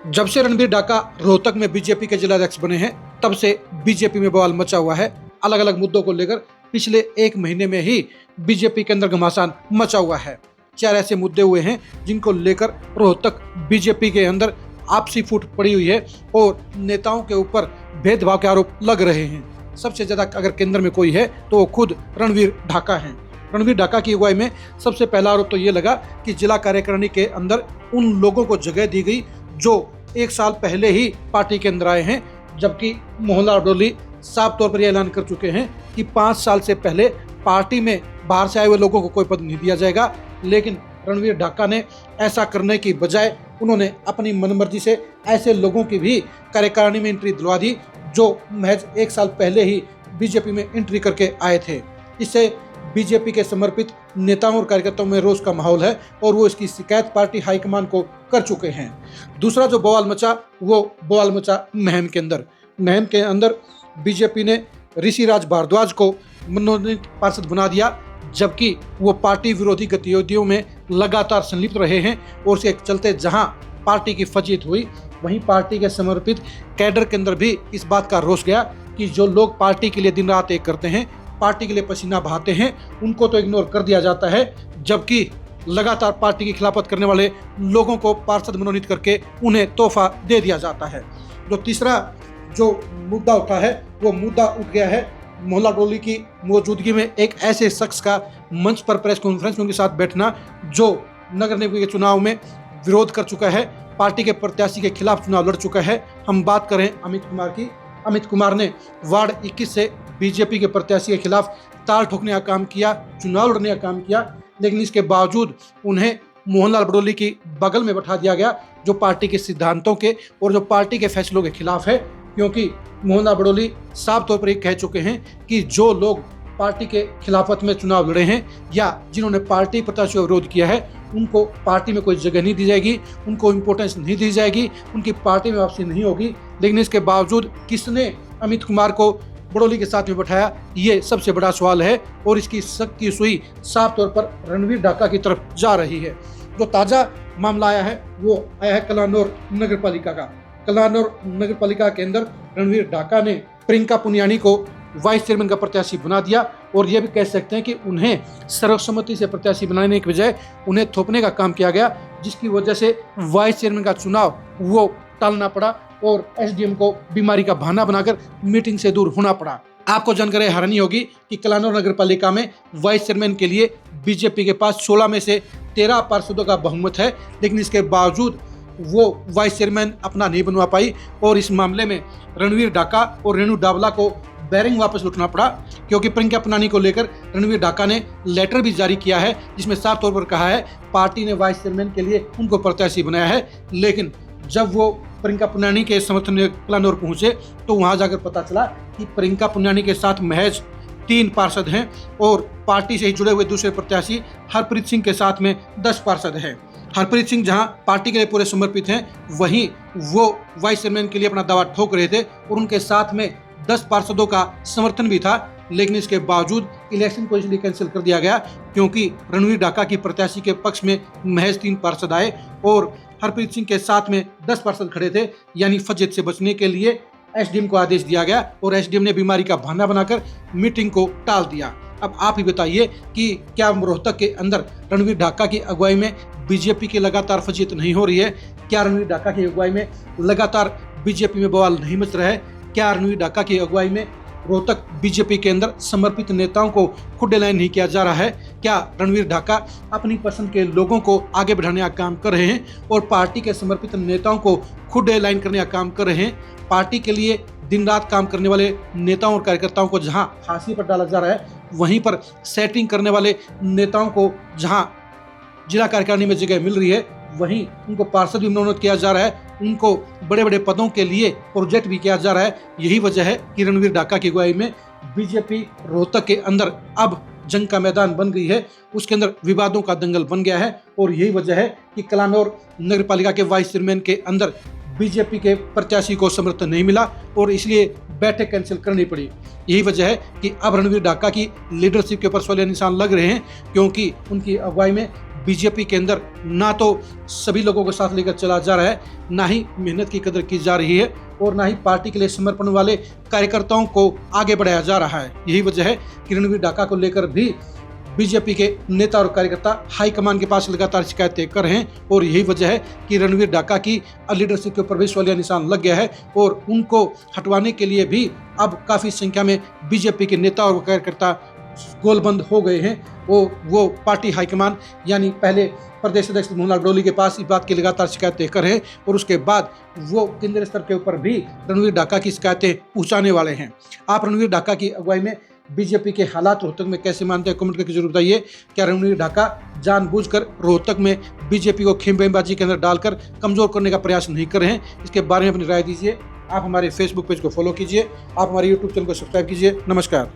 जब से रणबीर डाका रोहतक में बीजेपी के जिलाध्यक्ष बने हैं, तब से बीजेपी में बवाल मचा हुआ है। अलग अलग मुद्दों को लेकर पिछले एक महीने में ही बीजेपी के अंदर घमासान मचा हुआ है। 4 ऐसे मुद्दे हुए हैं जिनको लेकर रोहतक बीजेपी के अंदर आपसी फूट पड़ी हुई है और नेताओं के ऊपर भेदभाव के आरोप लग रहे हैं। सबसे ज्यादा अगर केंद्र में कोई है तो वो खुद रणबीर डाका हैं। रणबीर डाका की अगुवाई में सबसे पहला आरोप तो ये लगा कि जिला कार्यकारिणी के अंदर उन लोगों को जगह दी गई जो 1 साल पहले ही पार्टी के अंदर आए हैं, जबकि मोहनलाल बडोली साफ तौर पर यह ऐलान कर चुके हैं कि 5 साल से पहले पार्टी में बाहर से आए हुए लोगों को कोई पद नहीं दिया जाएगा। लेकिन रणबीर डाका ने ऐसा करने की बजाय उन्होंने अपनी मनमर्जी से ऐसे लोगों की भी कार्यकारिणी में एंट्री दिलवा दी जो महज 1 साल पहले ही बीजेपी में एंट्री करके आए थे। इससे बीजेपी के समर्पित नेताओं और कार्यकर्ताओं में रोष का माहौल है और वो इसकी शिकायत पार्टी हाईकमान को कर चुके हैं। दूसरा जो बवाल मचा वो बवाल मचा महम के अंदर। महम के अंदर बीजेपी ने ऋषिराज भारद्वाज को मनोनीत पार्षद बना दिया, जबकि वो पार्टी विरोधी गतिविधियों में लगातार संलिप्त रहे हैं और उसके चलते जहां पार्टी की फजीत हुई, वहीं पार्टी के समर्पित कैडर के अंदर भी इस बात का रोष गया कि जो लोग पार्टी के लिए दिन रात एक करते हैं, पार्टी के लिए पसीना बहाते हैं, उनको तो इग्नोर कर दिया जाता है, जबकि लगातार पार्टी की खिलाफत करने वाले लोगों को पार्षद मनोनीत करके उन्हें तोहफा दे दिया जाता है। जो तीसरा जो मुद्दा उठा है वो मुद्दा उठ गया है मोहनलाल बडोली की मौजूदगी में एक ऐसे शख्स का मंच पर प्रेस कॉन्फ्रेंस में उनके साथ बैठना जो नगर निगम के चुनाव में विरोध कर चुका है, पार्टी के प्रत्याशी के खिलाफ चुनाव लड़ चुका है। हम बात करें अमित कुमार की। अमित कुमार ने वार्ड 21 से बीजेपी के प्रत्याशी के खिलाफ ताल ठोकने का काम किया, चुनाव लड़ने का काम किया, लेकिन इसके बावजूद उन्हें मोहनलाल बडोली की बगल में बैठा दिया गया जो पार्टी के सिद्धांतों के और जो पार्टी के फैसलों के खिलाफ है। क्योंकि मोहनलाल बडोली साफ तौर पर ये कह चुके हैं कि जो लोग पार्टी के खिलाफत में चुनाव लड़े हैं या जिन्होंने पार्टी प्रत्याशियों का विरोध किया है, उनको पार्टी में कोई जगह नहीं दी जाएगी, उनको इम्पोर्टेंस नहीं दी जाएगी, उनकी पार्टी में वापसी नहीं होगी। लेकिन इसके बावजूद किसने अमित कुमार को बडोली के साथ में बैठाया, ये सबसे बड़ा सवाल है और इसकी शक की सुई साफ तौर पर रणबीर डाका की तरफ जा रही है। जो ताजा मामला आया है वो आया है कलानौर नगर पालिका का। कलानौर नगर पालिका के अंदर रणबीर डाका ने प्रियंका पुनियानी को वाइस चेयरमैन का प्रत्याशी बना दिया और यह भी कह सकते हैं कि उन्हें सर्वसम्मति से प्रत्याशी बनाने के बजाय उन्हें थोपने का काम किया गया, जिसकी वजह से वाइस चेयरमैन का चुनाव वो टालना पड़ा और एसडीएम को बीमारी का बहाना बनाकर मीटिंग से दूर होना पड़ा। आपको जानकारी हैरानी होगी कि कलानौर नगर पालिका में वाइस चेयरमैन के लिए बीजेपी के पास 16 में से 13 पार्षदों का बहुमत है, लेकिन इसके बावजूद वो वाइस चेयरमैन अपना नहीं बनवा पाई और इस मामले में रणबीर डाका और रेणु डावला को बैरिंग वापस लौटना पड़ा। क्योंकि प्रियंका पुनियानी को लेकर रणबीर डाका ने लेटर भी जारी किया है जिसमें साफ तौर पर कहा है पार्टी ने वाइस चेयरमैन के लिए उनको प्रत्याशी बनाया है। लेकिन जब वो प्रियंका पुनियानी के समर्थन में कलानौर पहुंचे तो वहां जाकर पता चला कि प्रियंका पुनियानी के साथ महज 3 पार्षद हैं और पार्टी से ही जुड़े हुए दूसरे प्रत्याशी हरप्रीत सिंह के साथ में 10 पार्षद हैं। हरप्रीत सिंह जहां पार्टी के लिए पूरे समर्पित हैं, वहीं वो वाइस चेयरमैन के लिए अपना दावा ठोक रहे थे और उनके साथ में 10 पार्षदों का समर्थन भी था। लेकिन इसके बावजूद इलेक्शन को इसलिए कैंसिल कर दिया गया क्योंकि रणबीर डाका की प्रत्याशी के पक्ष में महज 3 पार्षद आए और हरप्रीत सिंह के साथ में 10 पार्षद खड़े थे। यानी फजीत से बचने के लिए एसडीएम को आदेश दिया गया और एसडीएम ने बीमारी का बहाना बनाकर मीटिंग को टाल दिया। अब आप ही बताइए कि क्या रोहतक के अंदर रणबीर डाका की अगुवाई में बीजेपी की लगातार फजीत नहीं हो रही है? क्या रणबीर डाका की अगुवाई में लगातार बीजेपी में बवाल नहीं मच रहा है? क्या रणबीर डाका की अगुवाई में रोहतक बीजेपी के अंदर समर्पित नेताओं को खुडे लाइन नहीं किया जा रहा है? क्या रणबीर डाका अपनी पसंद के लोगों को आगे बढ़ाने का काम कर रहे हैं और पार्टी के समर्पित नेताओं को खुडे लाइन करने का काम कर रहे हैं? पार्टी के लिए दिन रात काम करने वाले नेताओं और कार्यकर्ताओं को जहां फांसी पर डाला जा रहा है, वहीं पर सेटिंग करने वाले नेताओं को जहां जिला कार्यकारिणी में जगह मिल रही है, वहीं उनको पार्षद भी मनोनीत किया जा रहा है, उनको बड़े बड़े पदों के लिए प्रोजेक्ट भी किया जा रहा है। यही वजह है कि रणबीर डाका की अगुवाई में बीजेपी रोहतक के अंदर अब जंग का मैदान बन गई है, उसके अंदर विवादों का दंगल बन गया है। और यही वजह है कि कलानौर नगर पालिका के वाइस चेयरमैन के अंदर बीजेपी के प्रत्याशी को समर्थन नहीं मिला और इसलिए बैठक कैंसिल करनी पड़ी। यही वजह है कि अब रणबीर डाका की लीडरशिप के ऊपर सवालिया निशान लग रहे हैं क्योंकि उनकी अगुवाई में बीजेपी के अंदर ना तो सभी लोगों को साथ लेकर चला जा रहा है, ना ही मेहनत की कदर की जा रही है और ना ही पार्टी के लिए समर्पण वाले कार्यकर्ताओं को आगे बढ़ाया जा रहा है। यही वजह है कि रणवीर डाका को लेकर भी बीजेपी के नेता और कार्यकर्ता हाईकमान के पास लगातार शिकायतें कर रहे हैं और यही वजह है कि रणवीर डाका की लीडरशिप के ऊपर भी सवालिया निशान लग गया है और उनको हटवाने के लिए भी अब काफी संख्या में बीजेपी के नेता और कार्यकर्ता गोलबंद हो गए हैं। वो पार्टी हाईकमान यानी पहले प्रदेश अध्यक्ष मोहनलाल बडोली के पास इस बात की लगातार शिकायतें कर रहे हैं और उसके बाद वो केंद्रीय स्तर के ऊपर भी रणवीर डाका की शिकायतें पहुंचाने वाले हैं। आप रणवीर डाका की अगुवाई में बीजेपी के हालात रोहतक में कैसे मानते हैं, कमेंट करके जरूर बताइए। क्या रणवीर डाका जानबूझकर रोहतक में बीजेपी को खेमबाजी के अंदर डालकर कमजोर करने का प्रयास नहीं कर रहे हैं? इसके बारे में अपनी राय दीजिए। आप हमारे फेसबुक पेज को फॉलो कीजिए, आप हमारे यूट्यूब चैनल को सब्सक्राइब कीजिए। नमस्कार।